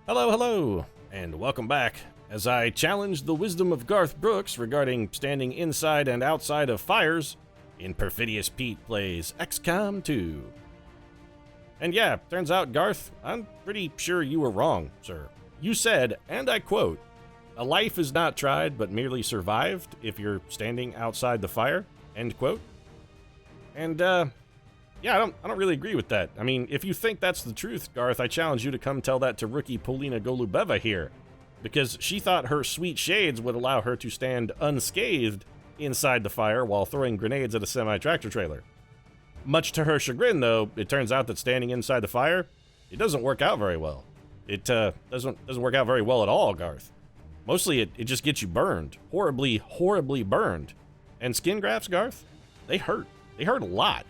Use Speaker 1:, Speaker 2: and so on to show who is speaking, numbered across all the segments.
Speaker 1: Hello, hello, and welcome back as I challenge the wisdom of Garth Brooks regarding standing inside and outside of fires in Perfidious Pete Plays XCOM 2. And yeah, turns out, Garth, I'm pretty sure you were wrong, sir. You said, and I quote, "A life is not tried but merely survived if you're standing outside the fire," end quote. And, yeah, I don't really agree with that. I mean, if you think that's the truth, Garth, I challenge you to come tell that to rookie Polina Golubeva here. Because she thought her sweet shades would allow her to stand unscathed inside the fire while throwing grenades at a semi-tractor trailer. Much to her chagrin, though, it turns out that standing inside the fire, it doesn't work out very well. It doesn't work out very well at all, Garth. Mostly it just gets you burned. Horribly, horribly burned. And skin grafts, Garth, they hurt. They hurt a lot.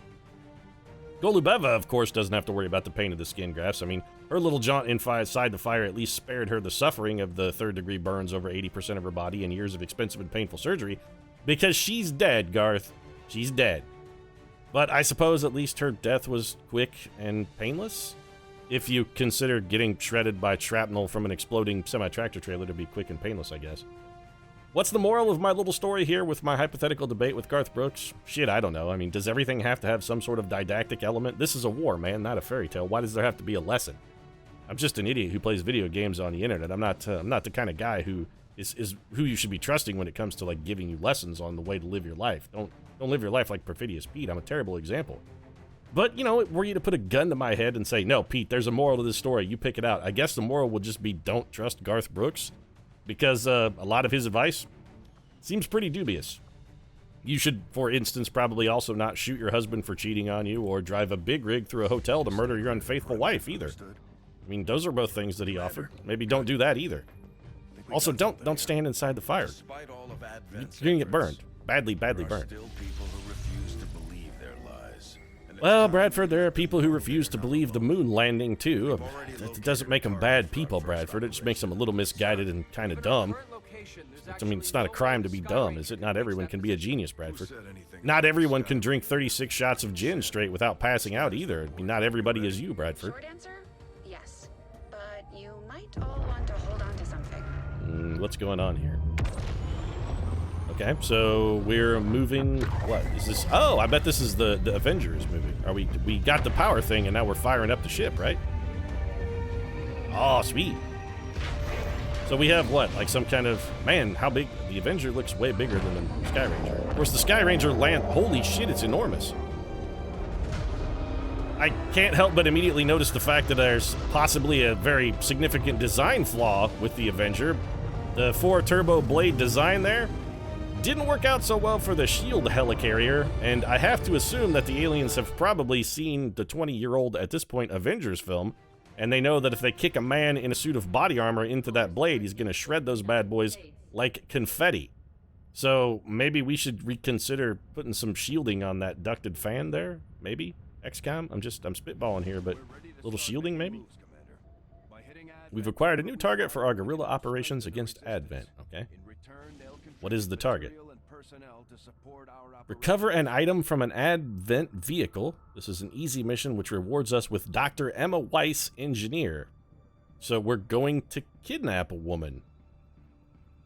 Speaker 1: Golubeva, of course, doesn't have to worry about the pain of the skin grafts. I mean, her little jaunt inside the fire at least spared her the suffering of the third-degree burns over 80% of her body and years of expensive and painful surgery, because she's dead, Garth. She's dead. But I suppose at least her death was quick and painless, if you consider getting shredded by shrapnel from an exploding semi-tractor trailer to be quick and painless, I guess. What's the moral of my little story here with my hypothetical debate with Garth Brooks? Shit, I don't know. I mean, does everything have to have some sort of didactic element? This is a war, man, not a fairy tale. Why does there have to be a lesson? I'm just an idiot who plays video games on the internet. I'm not the kind of guy who is who you should be trusting when it comes to, like, giving you lessons on the way to live your life. Don't live your life like Perfidious Pete. I'm a terrible example. But, you know, were you to put a gun to my head and say, "No, Pete, there's a moral to this story. You pick it out," I guess the moral would just be don't trust Garth Brooks. Because a lot of his advice seems pretty dubious. You should, for instance, probably also not shoot your husband for cheating on you or drive a big rig through a hotel to murder your unfaithful wife either. I mean, those are both things that he offered. Maybe don't do that either. Also, don't stand inside the fire. You're gonna get burned. Badly, badly burned. Well, Bradford, there are people who refuse to believe the moon landing, too. That doesn't make them bad people, Bradford. It just makes them a little misguided and kind of dumb. I mean, it's not a crime to be dumb, is it? Not everyone can be a genius, Bradford. Not everyone can drink 36 shots of gin straight without passing out, either. I mean, not everybody is you, Bradford.
Speaker 2: Short answer? Yes. But you might all want to hold on to something.
Speaker 1: What's going on here? Okay, so we're moving. What is this? Oh, I bet this is the Avengers movie. We got the power thing and now we're firing up the ship, right? Oh, sweet. So we have what, like some kind of, man, how big? The Avenger looks way bigger than the Sky Ranger. Of course, the Sky Ranger holy shit, it's enormous. I can't help but immediately notice the fact that there's possibly a very significant design flaw with the Avenger. The 4-turbo blade design there didn't work out so well for the SHIELD helicarrier, and I have to assume that the aliens have probably seen the 20-year-old, at this point, Avengers film, and they know that if they kick a man in a suit of body armor into that blade, he's gonna shred those bad boys like confetti. So maybe we should reconsider putting some shielding on that ducted fan there, maybe? XCOM? I'm spitballing here, but a little shielding, maybe? We've acquired a new target for our guerrilla operations against Advent, okay? What is the target? Recover an item from an Advent vehicle. This is an easy mission which rewards us with Dr. Emma Weiss, engineer. So we're going to kidnap a woman.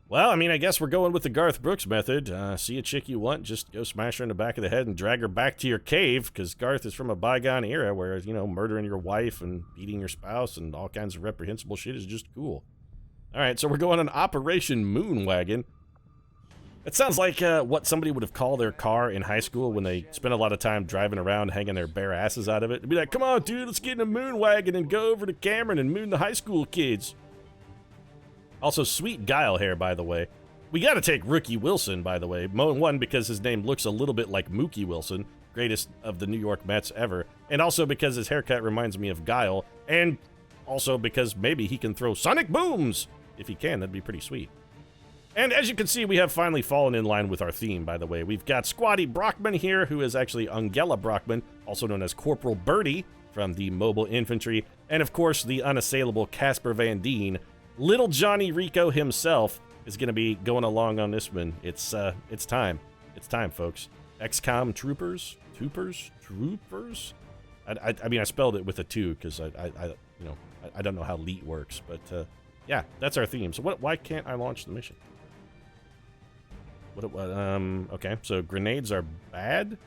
Speaker 1: Well, I mean, I guess we're going with the Garth Brooks method. See a chick you want, just go smash her in the back of the head and drag her back to your cave, because Garth is from a bygone era where, you know, murdering your wife and beating your spouse and all kinds of reprehensible shit is just cool. Alright, so we're going on Operation Moonwagon. It sounds like what somebody would have called their car in high school when they spent a lot of time driving around hanging their bare asses out of it. They'd be like, "Come on, dude, let's get in a moon wagon and go over to Cameron and moon the high school kids." Also, sweet Guile hair, by the way. We gotta take Rookie Wilson, by the way. One, because his name looks a little bit like Mookie Wilson, greatest of the New York Mets ever. And also because his haircut reminds me of Guile. And also because maybe he can throw sonic booms. If he can, that'd be pretty sweet. And as you can see, we have finally fallen in line with our theme, by the way. We've got Squatty Brockman here, who is actually Angela Brockman, also known as Corporal Birdie from the Mobile Infantry, and of course, the unassailable Casper Van Dien. Little Johnny Rico himself is going to be going along on this one. It's time. It's time, folks. XCOM Troopers? Troopers? I mean, I spelled it with a 2, because I I don't know how LEET works, but yeah, that's our theme. So why can't I launch the mission? Okay, so grenades are bad.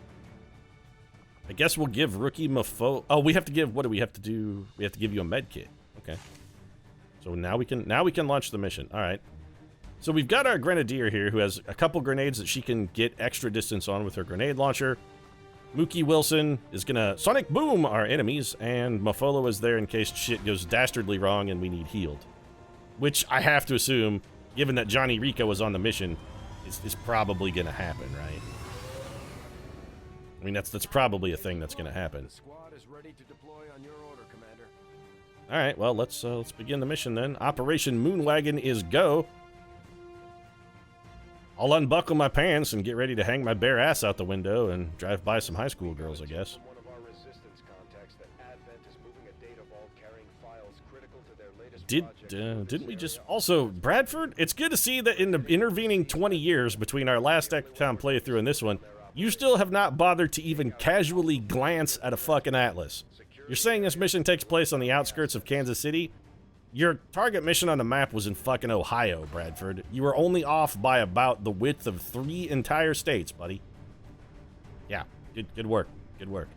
Speaker 1: I guess we'll give rookie Mafo. Oh, we have to give. What do we have to do? We have to give you a med kit. Okay. So now we can launch the mission. All right. So we've got our grenadier here who has a couple grenades that she can get extra distance on with her grenade launcher. Mookie Wilson is gonna sonic boom our enemies, and Mafolo is there in case shit goes dastardly wrong and we need healed. Which I have to assume, given that Johnny Rico was on the mission, is probably gonna happen, right? I mean, that's probably a thing that's gonna happen.
Speaker 3: The squad is ready to deploy on your order, Commander.
Speaker 1: All right, well, let's begin the mission then. Operation Moonwagon is go. I'll unbuckle my pants and get ready to hang my bare ass out the window and drive by some high school girls, I guess.
Speaker 3: One of our resistance contacts that Advent is moving a data vault carrying files critical to their latest project.
Speaker 1: Didn't we just also Bradford? It's good to see that in the intervening 20 years between our last XCOM playthrough and this one, you still have not bothered to even casually glance at a fucking atlas. You're saying this mission takes place on the outskirts of Kansas City? Your target mission on the map was in fucking Ohio, Bradford. You were only off by about the width of 3 entire states, buddy. Yeah, good work. Good work.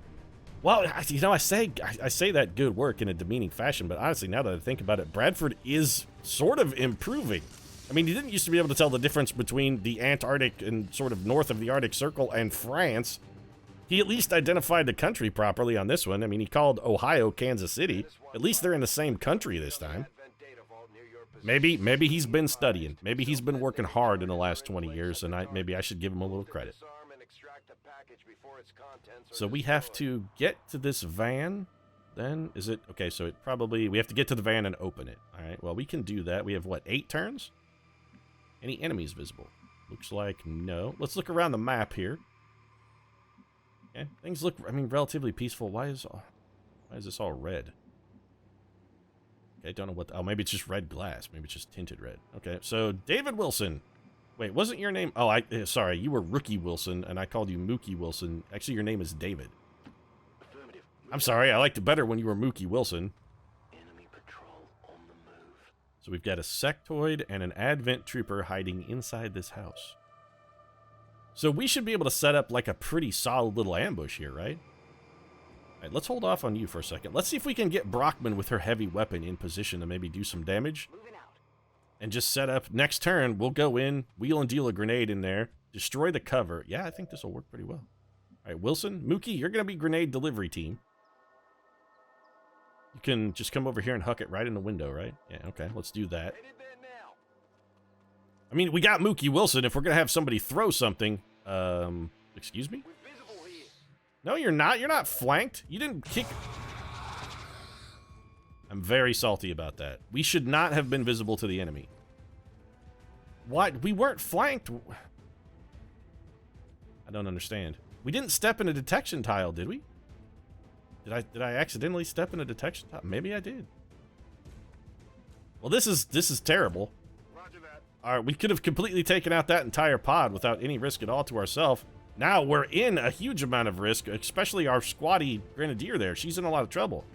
Speaker 1: Well, you know, I say that good work in a demeaning fashion, but honestly, now that I think about it, Bradford is sort of improving. I mean, he didn't used to be able to tell the difference between the Antarctic and sort of north of the Arctic Circle and France. He at least identified the country properly on this one. I mean, he called Ohio Kansas City. At least they're in the same country this time. Maybe he's been studying. Maybe he's been working hard in the last 20 years, and maybe I should give him a little credit. So we have to get to this van, then? Is it? Okay, so it probably... We have to get to the van and open it. All right, well, we can do that. We have, what, 8 turns? Any enemies visible? Looks like no. Let's look around the map here. Okay, things look, I mean, relatively peaceful. Why is this all red? Okay, don't know what... Oh, maybe it's just red glass. Maybe it's just tinted red. Okay, so David Wilson. Wait, wasn't your name... Oh, sorry, you were Rookie Wilson, and I called you Mookie Wilson. Actually, your name is David. I'm sorry, I liked it better when you were Mookie Wilson.
Speaker 3: Enemy patrol on the move.
Speaker 1: So we've got a sectoid and an Advent trooper hiding inside this house. So we should be able to set up like a pretty solid little ambush here, right? All right, let's hold off on you for a second. Let's see if we can get Brockman with her heavy weapon in position to maybe do some damage. And just set up. Next turn, we'll go in, wheel and deal a grenade in there, destroy the cover. Yeah, I think this will work pretty well. All right, Wilson, Mookie, you're going to be grenade delivery team. You can just come over here and huck it right in the window, right? Yeah, okay, let's do that. I mean, we got Mookie Wilson. If we're going to have somebody throw something, excuse me? No, you're not. You're not flanked. You didn't kick... I'm very salty about that. We should not have been visible to the enemy. What? We weren't flanked. I don't understand. We didn't step in a detection tile, did we? Did I accidentally step in a detection tile? Maybe I did. Well, this is terrible. All right, we could have completely taken out that entire pod without any risk at all to ourselves. Now we're in a huge amount of risk, especially our squatty grenadier there. She's in a lot of trouble.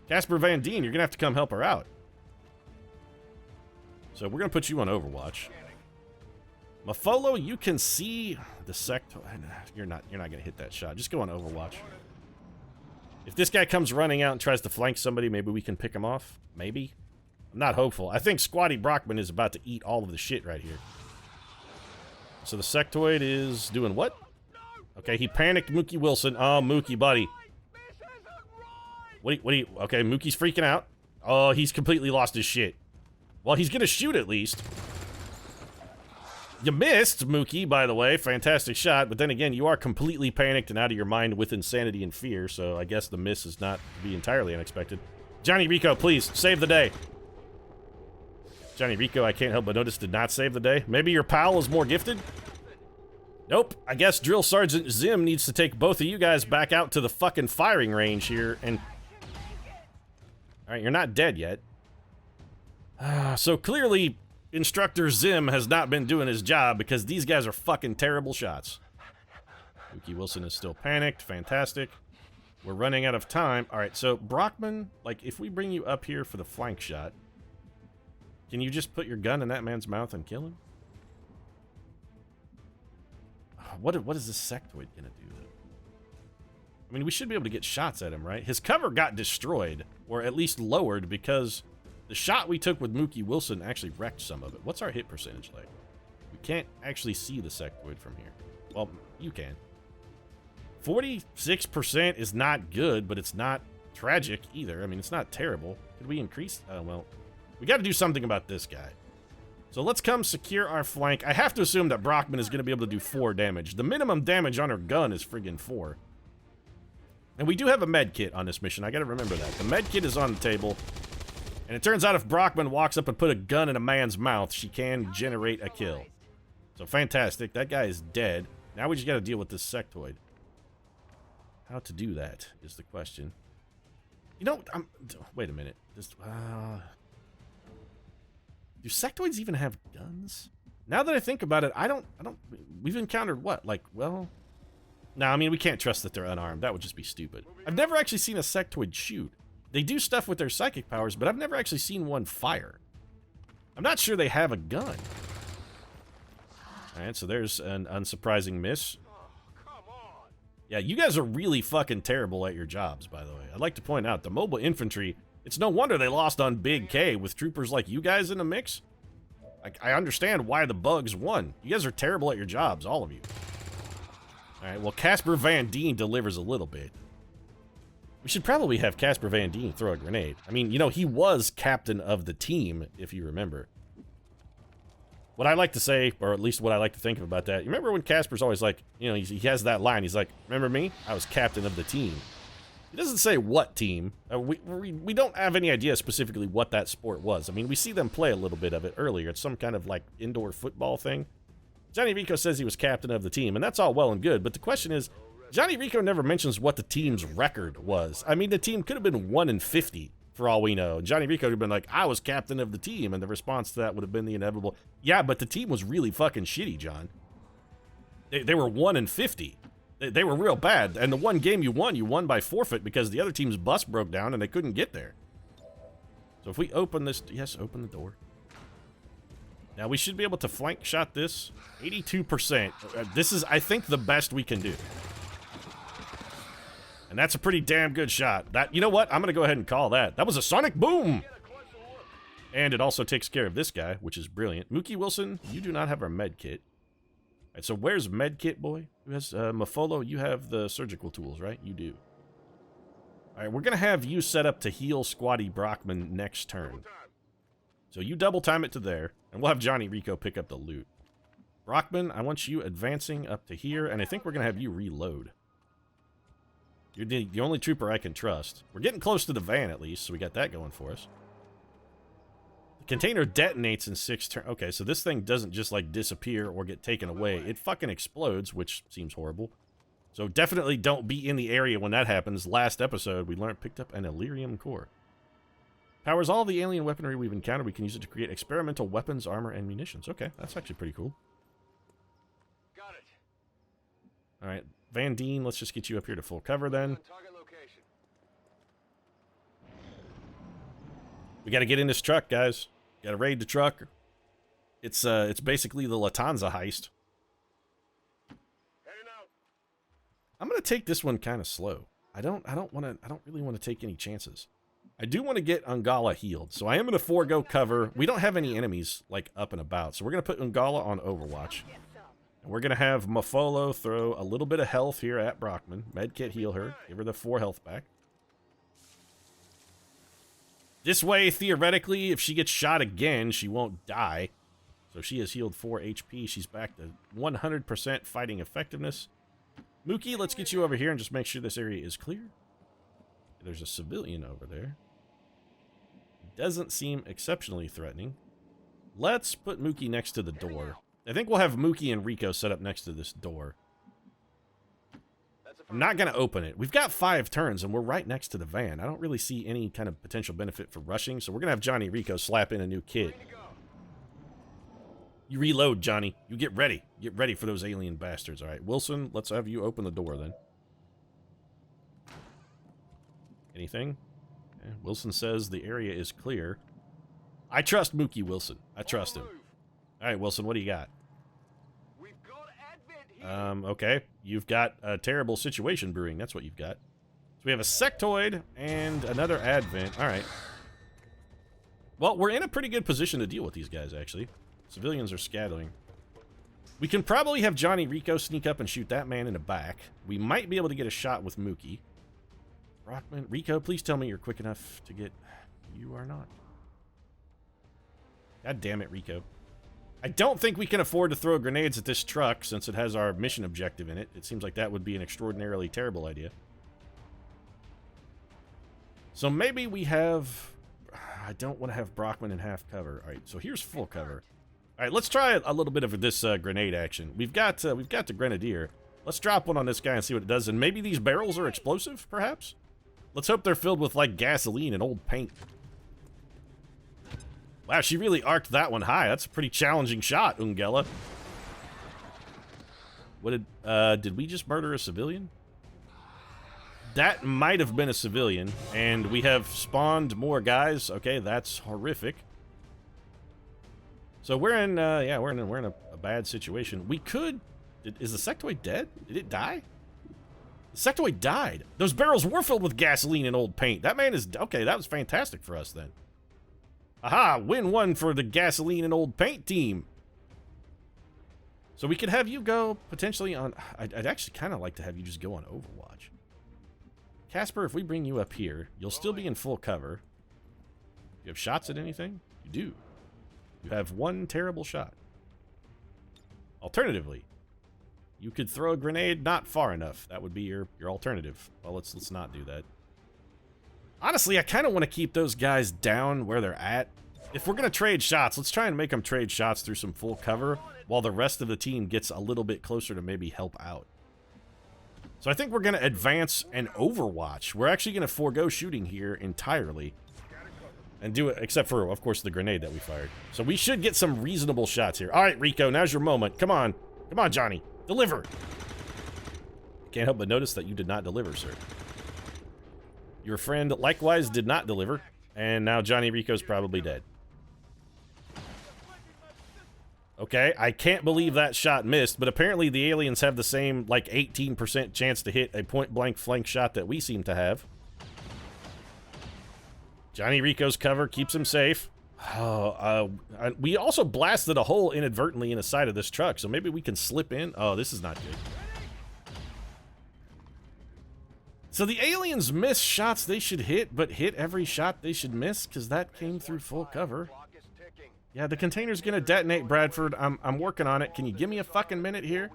Speaker 1: Casper Van Dien, you're going to have to come help her out. So we're going to put you on Overwatch. Mafolo, you can see the sector. You're not going to hit that shot. Just go on Overwatch. If this guy comes running out and tries to flank somebody, maybe we can pick him off. Maybe. I'm not hopeful. I think Squatty Brockman is about to eat all of the shit right here. So the sectoid is doing what? Okay, he panicked Mookie Wilson. Oh, Mookie, buddy. What do you... Okay, Mookie's freaking out. Oh, he's completely lost his shit. Well, he's gonna shoot at least. You missed, Mookie, by the way. Fantastic shot. But then again, you are completely panicked and out of your mind with insanity and fear, so I guess the miss is not to be entirely unexpected. Johnny Rico, please, save the day. Johnny Rico, I can't help but notice, did not save the day. Maybe your pal is more gifted? Nope. I guess Drill Sergeant Zim needs to take both of you guys back out to the fucking firing range here and... Alright, you're not dead yet. So clearly, Instructor Zim has not been doing his job because these guys are fucking terrible shots. Mookie Wilson is still panicked. Fantastic. We're running out of time. All right, so Brockman, like, if we bring you up here for the flank shot, can you just put your gun in that man's mouth and kill him? What is this sectoid gonna do, though? I mean, we should be able to get shots at him, right? His cover got destroyed, or at least lowered, because the shot we took with Mookie Wilson actually wrecked some of it. What's our hit percentage like? We can't actually see the sectoid from here. Well, you can. 46% is not good, but it's not tragic either. I mean, it's not terrible. Could we increase? Oh, well, we got to do something about this guy. So let's come secure our flank. I have to assume that Brockman is going to be able to do 4 damage. The minimum damage on her gun is friggin' 4. And we do have a med kit on this mission. I got to remember that. The med kit is on the table. And it turns out if Brockman walks up and put a gun in a man's mouth, she can generate a kill. So fantastic. That guy is dead. Now we just got to deal with this sectoid. How to do that is the question. You know, wait a minute. Do sectoids even have guns? Now that I think about it, we've encountered what? Like, well, no, I mean, we can't trust that they're unarmed. That would just be stupid. I've never actually seen a sectoid shoot. They do stuff with their psychic powers, but I've never actually seen one fire. I'm not sure they have a gun. All right, so there's an unsurprising miss. Yeah, you guys are really fucking terrible at your jobs, by the way. I'd like to point out, the mobile infantry, it's no wonder they lost on Big K with troopers like you guys in the mix. I understand why the bugs won. You guys are terrible at your jobs, all of you. All right, well, Casper Van Dien delivers a little bit. We should probably have Casper Van Dien throw a grenade. I mean, you know, he was captain of the team, if you remember. What I like to say, or at least what I like to think about that, you remember when Casper's always like, you know, he has that line, he's like, remember me? I was captain of the team. He doesn't say what team. We don't have any idea specifically what that sport was. I mean, we see them play a little bit of it earlier. It's some kind of, like, indoor football thing. Johnny Rico says he was captain of the team, and that's all well and good, but the question is, Johnny Rico never mentions what the team's record was. I mean, the team could have been 1-50. For all we know. Johnny Rico would have been like, I was captain of the team, and the response to that would have been the inevitable, yeah, but the team was really fucking shitty, John. They were 1-50. They were real bad, and the one game you won by forfeit because the other team's bus broke down and they couldn't get there. So if we open this, yes, open the door. Now we should be able to flank shot this. 82%. This is, I think, the best we can do. And that's a pretty damn good shot. That, you know what? I'm going to go ahead and call that. That was a sonic boom! And it also takes care of this guy, which is brilliant. Mookie Wilson, you do not have our med kit. All right, so where's med kit, boy? Who has, Mafolo, you have the surgical tools, right? You do. All right, we're going to have you set up to heal Squatty Brockman next turn. So you double time it to there, and we'll have Johnny Rico pick up the loot. Brockman, I want you advancing up to here, and I think we're going to have you reload. You're the only trooper I can trust. We're getting close to the van, at least, so we got that going for us. The container detonates in 6 turns. Okay, so this thing doesn't just, like, disappear or get taken away. It fucking explodes, which seems horrible. So definitely don't be in the area when that happens. Last episode, we picked up an Illyrium core. Powers all the alien weaponry we've encountered. We can use it to create experimental weapons, armor, and munitions. Okay, that's actually pretty cool.
Speaker 3: Got it.
Speaker 1: All right. Van Dien, let's just get you up here to full cover then. We got to get in this truck, guys. Got to raid the truck. It's basically the Latanza heist. I'm gonna take this one kind of slow. I don't really want to take any chances. I do want to get Ungala healed, so I am gonna forego cover. We don't have any enemies like up and about, so we're gonna put Ungala on Overwatch. We're going to have Mafolo throw a little bit of health here at Brockman. Medkit heal her. Give her the 4 health back. This way, theoretically, if she gets shot again, she won't die. So she has healed 4 HP. She's back to 100% fighting effectiveness. Mookie, let's get you over here and just make sure this area is clear. There's a civilian over there. Doesn't seem exceptionally threatening. Let's put Mookie next to the door. I think we'll have Mookie and Rico set up next to this door. I'm not going to open it. We've got 5 turns, and we're right next to the van. I don't really see any kind of potential benefit for rushing, so we're going to have Johnny Rico slap in a new kit. You reload, Johnny. You get ready. Get ready for those alien bastards. All right, Wilson, let's have you open the door then. Anything? Wilson says the area is clear. I trust Mookie Wilson. I trust him. All right, Wilson, what do you got?
Speaker 3: We've got advent here.
Speaker 1: Okay. You've got a terrible situation brewing. That's what you've got. So we have a sectoid and another advent. All right. Well, we're in a pretty good position to deal with these guys, actually. Civilians are scattering. We can probably have Johnny Rico sneak up and shoot that man in the back. We might be able to get a shot with Mookie. Brockman, Rico, please tell me you're quick enough to get... You are not. God damn it, Rico. I don't think we can afford to throw grenades at this truck since it has our mission objective in it. It seems like that would be an extraordinarily terrible idea. So maybe we have... I don't want to have Brockman in half cover. All right, so here's full cover. All right, let's try a little bit of this grenade action. We've got the grenadier. Let's drop one on this guy and see what it does. And maybe these barrels are explosive, perhaps? Let's hope they're filled with, like, gasoline and old paint. Wow, she really arced that one high. That's a pretty challenging shot, Ungella. What did we just murder a civilian? That might have been a civilian, and we have spawned more guys. Okay, that's horrific. So we're in, yeah, we're in a bad situation. We could... Is the sectoid dead? Did it die? The sectoid died. Those barrels were filled with gasoline and old paint. That man is... Okay, that was fantastic for us then. Aha! Win one for the gasoline and old paint team. So we could have you go potentially on... I'd actually kind of like to have you just go on Overwatch. Casper, if we bring you up here, you'll still be in full cover. You have shots at anything? You do. You have one terrible shot. Alternatively, you could throw a grenade not far enough. That would be your alternative. Well, let's not do that. Honestly, I kind of want to keep those guys down where they're at. If we're going to trade shots, let's try and make them trade shots through some full cover while the rest of the team gets a little bit closer to maybe help out. So I think we're going to advance and Overwatch. We're actually going to forego shooting here entirely. And do it, except for, of course, the grenade that we fired. So we should get some reasonable shots here. All right, Rico, now's your moment. Come on. Come on, Johnny. Deliver. Can't help but notice that you did not deliver, sir. Your friend likewise did not deliver. And now Johnny Rico's probably dead. Okay, I can't believe that shot missed, but apparently the aliens have the same, like, 18% chance to hit a point-blank flank shot that we seem to have. Johnny Rico's cover keeps him safe. We also blasted a hole inadvertently in the side of this truck, so maybe we can slip in. Oh, this is not good. So the aliens miss shots they should hit, but hit every shot they should miss, because that came through full cover. Yeah, the container's gonna detonate, Bradford. I'm working on it. Can you give me a fucking minute here?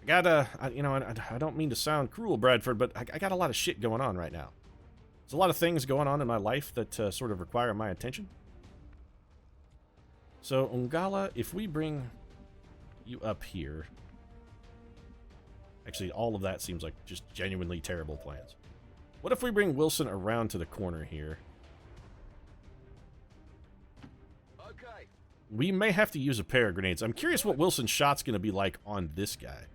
Speaker 1: I gotta, you know, I don't mean to sound cruel, Bradford, but I got a lot of shit going on right now. There's a lot of things going on in my life that sort of require my attention. So, Ungala, if we bring you up here... Actually, all of that seems like just genuinely terrible plans. What if we bring Wilson around to the corner here?
Speaker 3: Okay.
Speaker 1: We may have to use a pair of grenades. I'm curious what Wilson's shot's going to be like on this guy.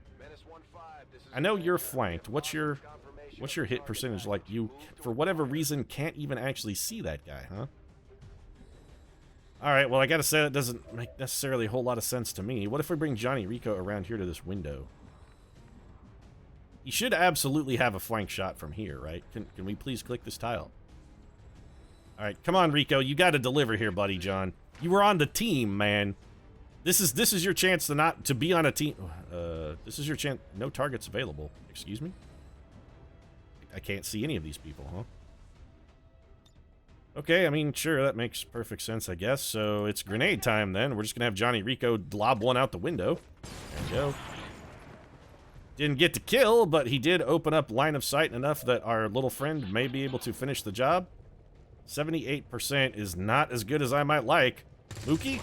Speaker 1: I know you're flanked. What's your hit percentage like? You, for whatever reason, can't even actually see that guy, huh? Alright, well, I gotta say that doesn't make necessarily a whole lot of sense to me. What if we bring Johnny Rico around here to this window? He should absolutely have a flank shot from here, right? Can we please click this tile? Alright, come on, Rico. You gotta deliver here, buddy John. You were on the team, man. This is your chance to be on a team. This is your chance. No targets available. Excuse me? I can't see any of these people, huh? Okay, I mean, sure, that makes perfect sense, I guess. So it's grenade time then. We're just gonna have Johnny Rico lob one out the window. There you go. Didn't get to kill, but he did open up line of sight enough that our little friend may be able to finish the job. 78% is not as good as I might like. Mookie?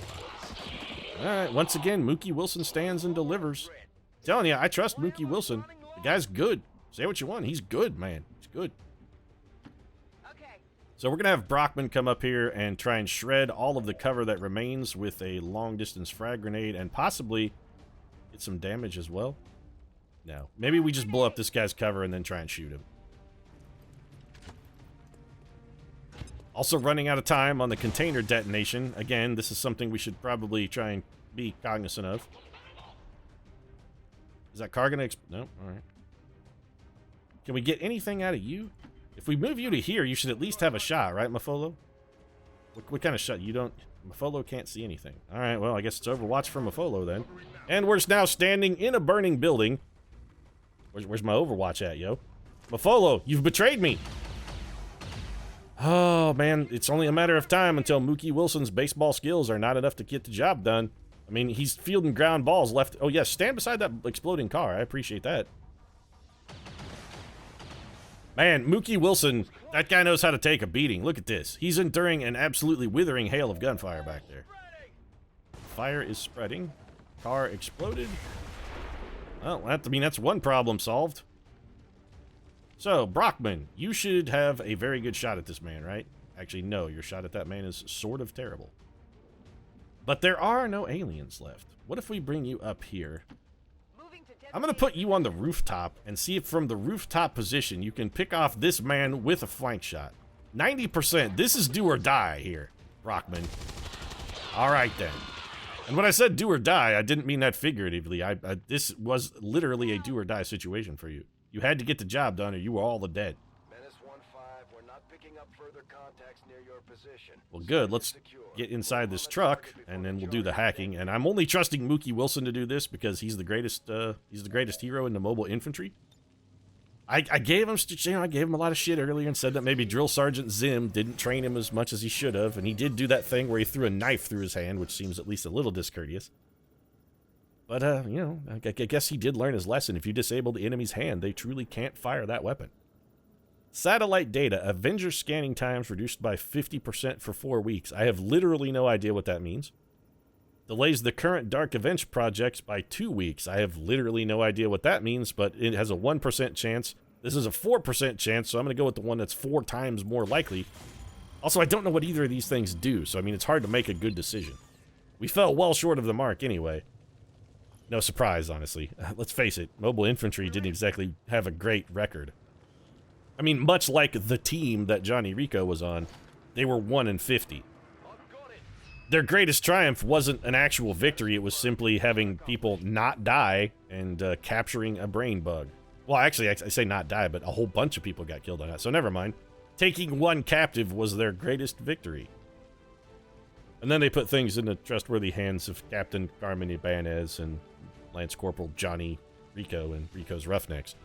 Speaker 1: Alright, once again, Mookie Wilson stands and delivers. I'm telling you, I trust Mookie Wilson. The guy's good. Say what you want. He's good, man. He's good.
Speaker 2: Okay.
Speaker 1: So we're going to have Brockman come up here and try and shred all of the cover that remains with a long-distance frag grenade and possibly get some damage as well. No. Maybe we just blow up this guy's cover and then try and shoot him. Also running out of time on the container detonation. Again, this is something we should probably try and be cognizant of. Is that car gonna no? Alright. Can we get anything out of you? If we move you to here, you should at least have a shot, right, Mafolo? What kind of shot? You don't... Mafolo can't see anything. Alright, well, I guess it's Overwatch for Mafolo then. And we're now standing in a burning building. Where's my Overwatch at, yo? Mafolo, you've betrayed me! Oh, man, it's only a matter of time until Mookie Wilson's baseball skills are not enough to get the job done. I mean, he's fielding ground balls left... Oh, yes, stand beside that exploding car. I appreciate that. Man, Mookie Wilson, that guy knows how to take a beating. Look at this. He's enduring an absolutely withering hail of gunfire back there. Fire is spreading. Car exploded. Well, that's one problem solved. So, Brockman, you should have a very good shot at this man, right? Actually, no, your shot at that man is sort of terrible. But there are no aliens left. What if we bring you up here? I'm going to put you on the rooftop and see if from the rooftop position you can pick off this man with a flank shot. 90%. This is do or die here, Brockman. All right, then. And when I said do or die, I didn't mean that figuratively. This was literally a do or die situation for you. You had to get the job done or you were all dead.
Speaker 3: Menace 1-5, we're not picking up further contacts near your position.
Speaker 1: Well, good. Let's get inside this truck, and then we'll do the hacking. And I'm only trusting Mookie Wilson to do this because he's the greatest hero in the mobile infantry. I gave him, I gave him a lot of shit earlier and said that maybe Drill Sergeant Zim didn't train him as much as he should have, and he did do that thing where he threw a knife through his hand, which seems at least a little discourteous. But, you know, I guess he did learn his lesson. If you disable the enemy's hand, they truly can't fire that weapon. Satellite data. Avenger scanning times reduced by 50% for 4 weeks. I have literally no idea what that means. Delays the current Dark Avenge projects by 2 weeks. I have literally no idea what that means, but it has a 1% chance. This is a 4% chance, so I'm going to go with the one that's 4 times more likely. Also, I don't know what either of these things do, so I mean, it's hard to make a good decision. We fell well short of the mark anyway. No surprise, honestly. Let's face it, mobile infantry didn't exactly have a great record. I mean, much like the team that Johnny Rico was on, they were 1-50. Their greatest triumph wasn't an actual victory, it was simply having people not die and capturing a brain bug. Well, actually, I say not die, but a whole bunch of people got killed on that, so never mind. Taking one captive was their greatest victory. And then they put things in the trustworthy hands of Captain Carmen Ibanez and Lance Corporal Johnny Rico and Rico's Roughnecks.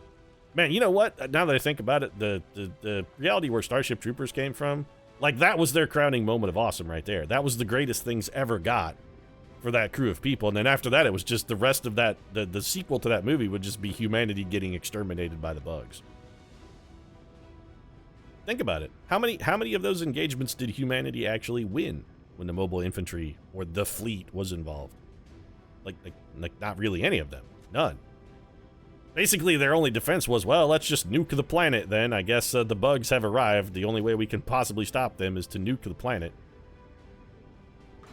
Speaker 1: Man, you know what? Now that I think about it, the reality where Starship Troopers came from, like, that was their crowning moment of awesome right there. That was the greatest things ever got for that crew of people. And then after that, it was just the rest of that, the sequel to that movie would just be humanity getting exterminated by the bugs. Think about it. How many of those engagements did humanity actually win when the mobile infantry or the fleet was involved? Like not really any of them. None. Basically, their only defense was, well, let's just nuke the planet then. I guess the bugs have arrived. The only way we can possibly stop them is to nuke the planet.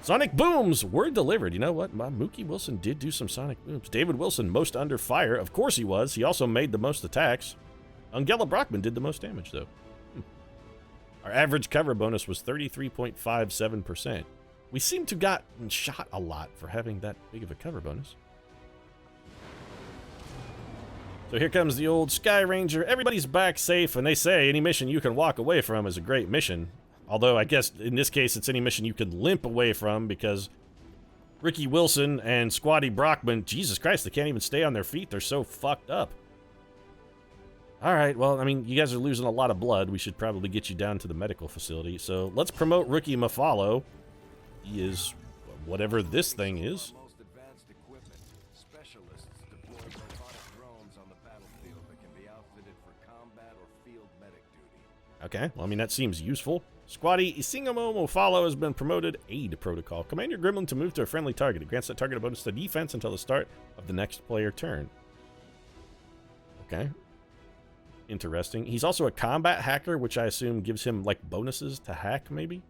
Speaker 1: Sonic booms were delivered. You know what? Mookie Wilson did do some sonic booms. David Wilson, most under fire. Of course he was. He also made the most attacks. Angela Brockman did the most damage, though. Our average cover bonus was 33.57%. We seem to gotten shot a lot for having that big of a cover bonus. So here comes the old Sky Ranger. Everybody's back safe, and they say any mission you can walk away from is a great mission. Although, I guess, in this case, it's any mission you can limp away from, because Ricky Wilson and Squatty Brockman, Jesus Christ, they can't even stay on their feet. They're so fucked up. Alright, well, I mean, you guys are losing a lot of blood. We should probably get you down to the medical facility. So let's promote Rookie Mafalo. He is whatever this thing is. Okay, well, I mean, that seems useful. Squatty Isingamo Mofalo has been promoted Aid Protocol. Command your gremlin to move to a friendly target. It grants that target a bonus to defense until the start of the next player turn. Okay. Interesting. He's also a combat hacker, which I assume gives him, like, bonuses to hack, maybe?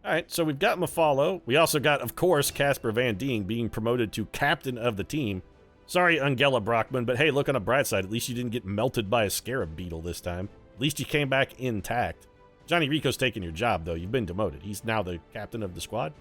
Speaker 1: Alright, so we've got Mafalo. We also got, of course, Casper Van Dien being promoted to captain of the team. Sorry, Angela Brockman, but hey, look on the bright side. At least you didn't get melted by a scarab beetle this time. At least you came back intact. Johnny Rico's taking your job, though. You've been demoted. He's now the captain of the squad.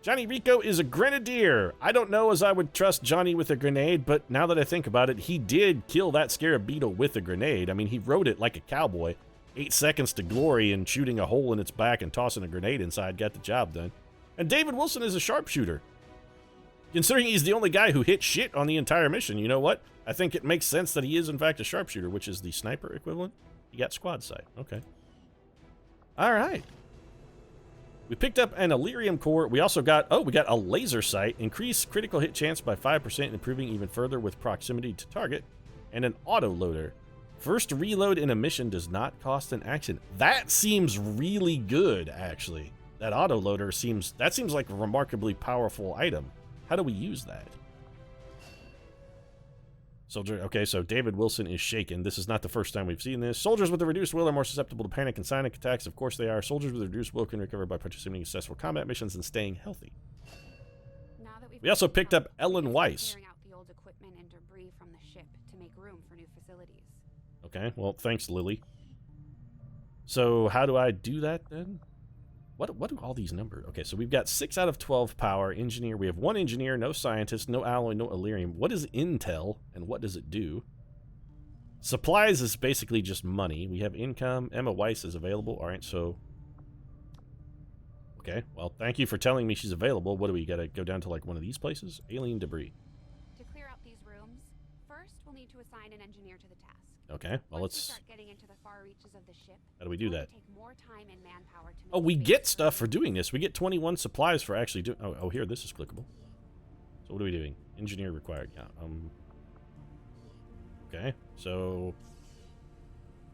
Speaker 1: Johnny Rico is a grenadier. I don't know as I would trust Johnny with a grenade, but now that I think about it, he did kill that scarab beetle with a grenade. I mean, he rode it like a cowboy. 8 seconds to glory and shooting a hole in its back and tossing a grenade inside got the job done. And David Wilson is a sharpshooter. Considering he's the only guy who hit shit on the entire mission, you know what? I think it makes sense that he is, in fact, a sharpshooter, which is the sniper equivalent. He got squad sight. Okay. All right. We picked up an Elerium core. We also got, we got a laser sight. Increase critical hit chance by 5%, improving even further with proximity to target. And an auto loader. First reload in a mission does not cost an action. That seems really good, actually. That auto loader seems like a remarkably powerful item. How do we use that? Soldier, okay, so David Wilson is shaken. This is not the first time we've seen this. Soldiers with a reduced will are more susceptible to panic and psionic attacks. Of course they are. Soldiers with a reduced will can recover by participating in successful combat missions and staying healthy. We also picked up Ellen Weiss.
Speaker 4: Clearing out the old equipment and debris from the ship to make room for new facilities.
Speaker 1: Okay, well, thanks, Lily. So how do I do that then? What do all these numbers? Okay, so we've got 6 out of 12 power, engineer. We have 1 engineer, no scientist, no alloy, no Elerium. What is intel, and what does it do? Supplies is basically just money. We have income. Emma Weiss is available. All right, so... Okay, well, thank you for telling me she's available. What do we got to go down to, like, one of these places? Alien debris.
Speaker 4: To clear out these rooms, first we'll need to assign an engineer to the task.
Speaker 1: Okay, well,
Speaker 4: Once
Speaker 1: let's...
Speaker 4: we start getting into the far reaches of the ship,
Speaker 1: How do we do that?
Speaker 4: take more time and manpower to
Speaker 1: Oh, we
Speaker 4: make
Speaker 1: get
Speaker 4: space
Speaker 1: stuff for doing this. We get 21 supplies for actually doing... Oh, here, this is clickable. So what are we doing? Engineer required. Yeah, okay, so...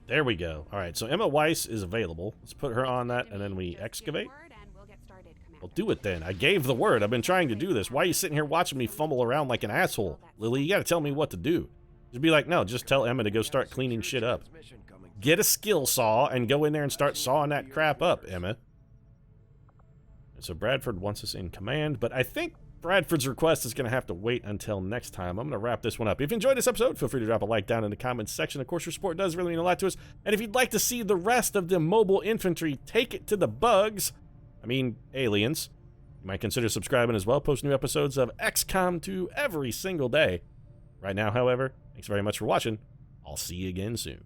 Speaker 1: There we go. All right, so Emma Weiss is available. Let's put her on that, and then we
Speaker 4: Just
Speaker 1: excavate.
Speaker 4: give the word and we'll get started, Commander.
Speaker 1: Well, do it then. I gave the word. I've been trying to do this. Why are you sitting here watching me fumble around like an asshole? Lily, you got to tell me what to do. Just be like, no, just tell Emma to go start cleaning shit up. Get a skill saw and go in there and start sawing that crap up, Emma. And so Bradford wants us in command, but I think Bradford's request is going to have to wait until next time. I'm going to wrap this one up. If you enjoyed this episode, feel free to drop a like down in the comments section. Of course, your support does really mean a lot to us. And if you'd like to see the rest of the mobile infantry take it to the bugs, aliens, you might consider subscribing as well. Post new episodes of XCOM 2 every single day. Right now, however, thanks very much for watching. I'll see you again soon.